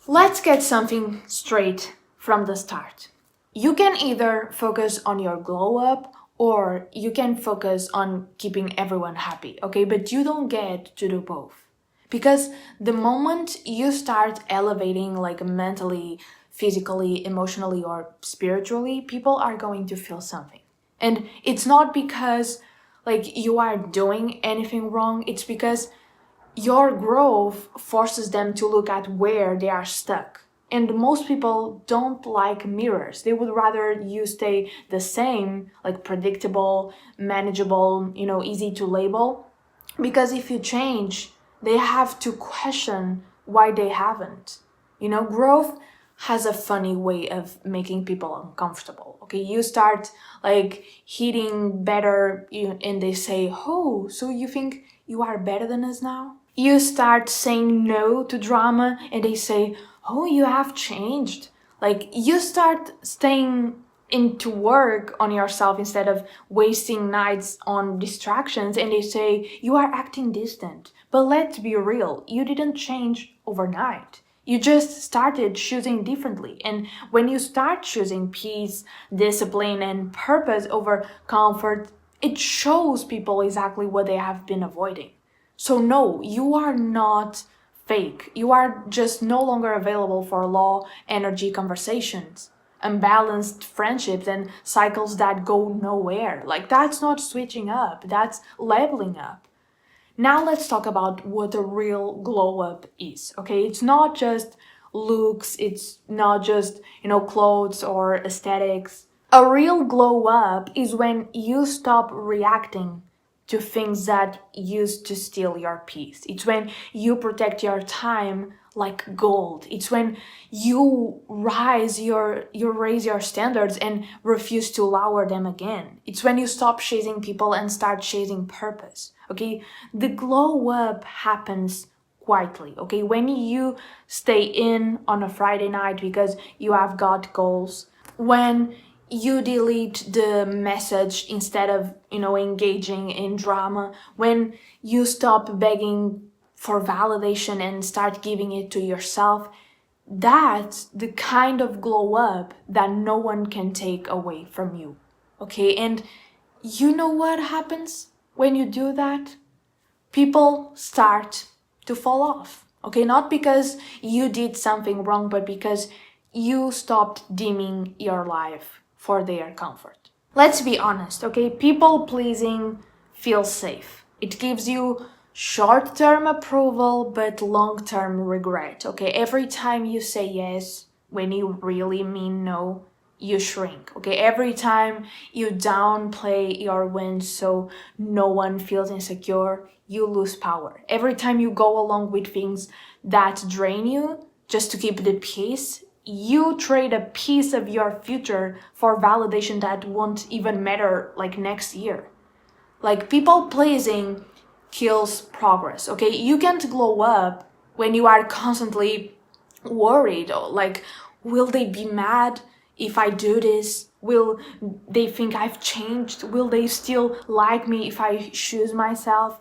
Let's get something straight from the start. You can either focus on your glow up or you can focus on keeping everyone happy, okay? But you don't get to do both. Because the moment you start elevating, like mentally, physically, emotionally, or spiritually, people are going to feel something. And it's not because like you are doing anything wrong, it's because your growth forces them to look at where they are stuck. And most people don't like mirrors. They would rather you stay the same, like predictable, manageable, easy to label. Because if you change, they have to question why they haven't. Growth has a funny way of making people uncomfortable. Okay, you start like hitting better, and they say, "Oh, so you think you are better than us now?" You start saying no to drama, and they say, "Oh, you have changed." Like you start staying into work on yourself instead of wasting nights on distractions, and they say, "You are acting distant." But let's be real, you didn't change overnight. You just started choosing differently. And when you start choosing peace, discipline, and purpose over comfort, it shows people exactly what they have been avoiding. So, no, you are not fake. You are just no longer available for low energy conversations, unbalanced friendships, and cycles that go nowhere. Like, that's not switching up, that's leveling up. Now let's talk about what a real glow up is. Okay, it's not just looks, it's not just, clothes or aesthetics. A real glow up is when you stop reacting to things that used to steal your peace. It's when you protect your time like gold. It's when you raise your standards and refuse to lower them again. It's when you stop chasing people and start chasing purpose. Okay? The glow up happens quietly. Okay? When you stay in on a Friday night because you have got goals, when you delete the message instead of engaging in drama, when you stop begging for validation and start giving it to yourself, that's the kind of glow up that no one can take away from you. Okay, and you know what happens when you do that? People start to fall off. Okay, not because you did something wrong, but because you stopped dimming your life for their comfort. Let's be honest, okay? People pleasing feels safe. It gives you short term approval but long term regret, okay? Every time you say yes when you really mean no, you shrink, okay? Every time you downplay your wins so no one feels insecure, you lose power. Every time you go along with things that drain you just to keep the peace, you trade a piece of your future for validation that won't even matter like next year. Like people pleasing kills progress, okay? You can't glow up when you are constantly worried, or like, will they be mad if I do this? Will they think I've changed? Will they still like me if I choose myself?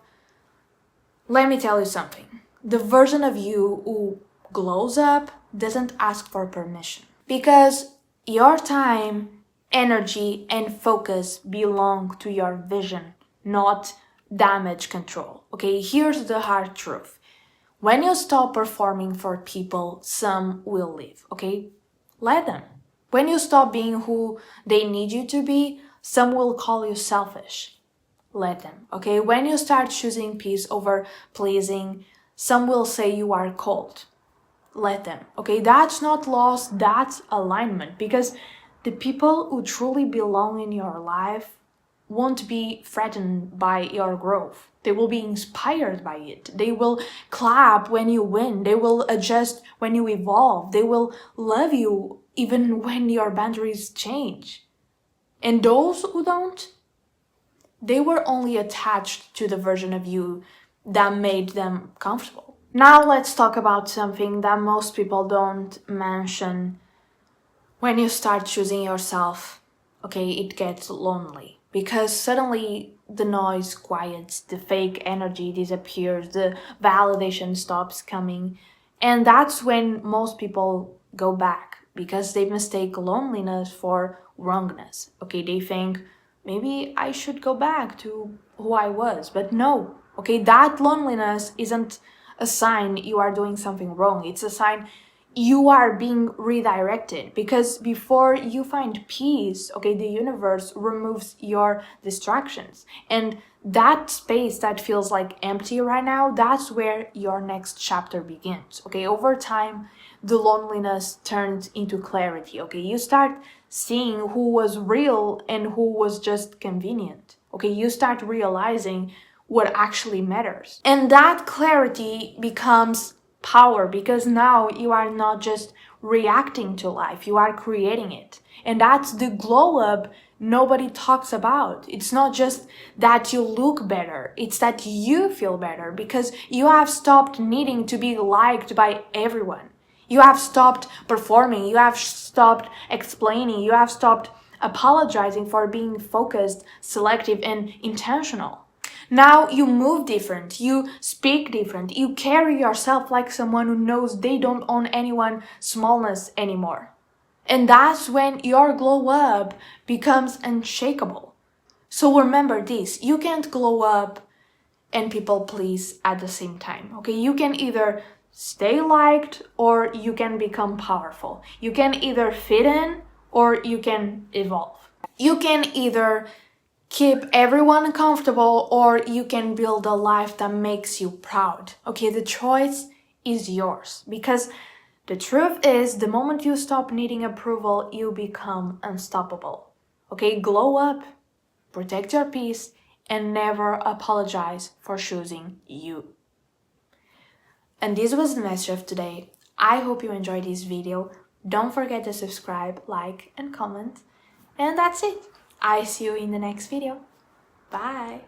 Let me tell you something. The version of you who glows up doesn't ask for permission. Because your time, energy, and focus belong to your vision, not damage control. Okay, here's the hard truth. When you stop performing for people, some will leave, okay? Let them. When you stop being who they need you to be, some will call you selfish. Let them, okay? When you start choosing peace over pleasing, some will say you are cold. Let them, okay? That's not loss, that's alignment. Because the people who truly belong in your life won't be threatened by your growth. They will be inspired by it. They will clap when you win. They will adjust when you evolve. They will love you even when your boundaries change. And those who don't, they were only attached to the version of you that made them comfortable. Now let's talk about something that most people don't mention. When you start choosing yourself, okay, it gets lonely because suddenly the noise quiets, the fake energy disappears, the validation stops coming, And that's when most people go back, because they mistake loneliness for wrongness. Okay, they think maybe I should go back to who I was, but no. Okay, that loneliness isn't a sign you are doing something wrong. It's a sign you are being redirected, because before you find peace, okay, the universe removes your distractions, and that space that feels like empty right now, that's where your next chapter begins. Okay, over time the loneliness turns into clarity. Okay, you start seeing who was real and who was just convenient. Okay, you start realizing what actually matters, and that clarity becomes power, because now you are not just reacting to life, you are creating it. And that's the glow up nobody talks about. It's not just that you look better, it's that you feel better, because you have stopped needing to be liked by everyone. You have stopped performing, you have stopped explaining, you have stopped apologizing for being focused, selective, and intentional. Now you move different, you speak different, you carry yourself like someone who knows they don't own anyone's smallness anymore. And that's when your glow up becomes unshakable. So remember this, you can't glow up and people please at the same time. Okay, you can either stay liked or you can become powerful. You can either fit in or you can evolve. You can either keep everyone comfortable or you can build a life that makes you proud. Okay, the choice is yours, because the truth is, the moment you stop needing approval, you become unstoppable. Okay, glow up, protect your peace, and never apologize for choosing you. And this was the message of today. I hope you enjoyed this video. Don't forget to subscribe, like, and comment. And that's it. I see you in the next video. Bye.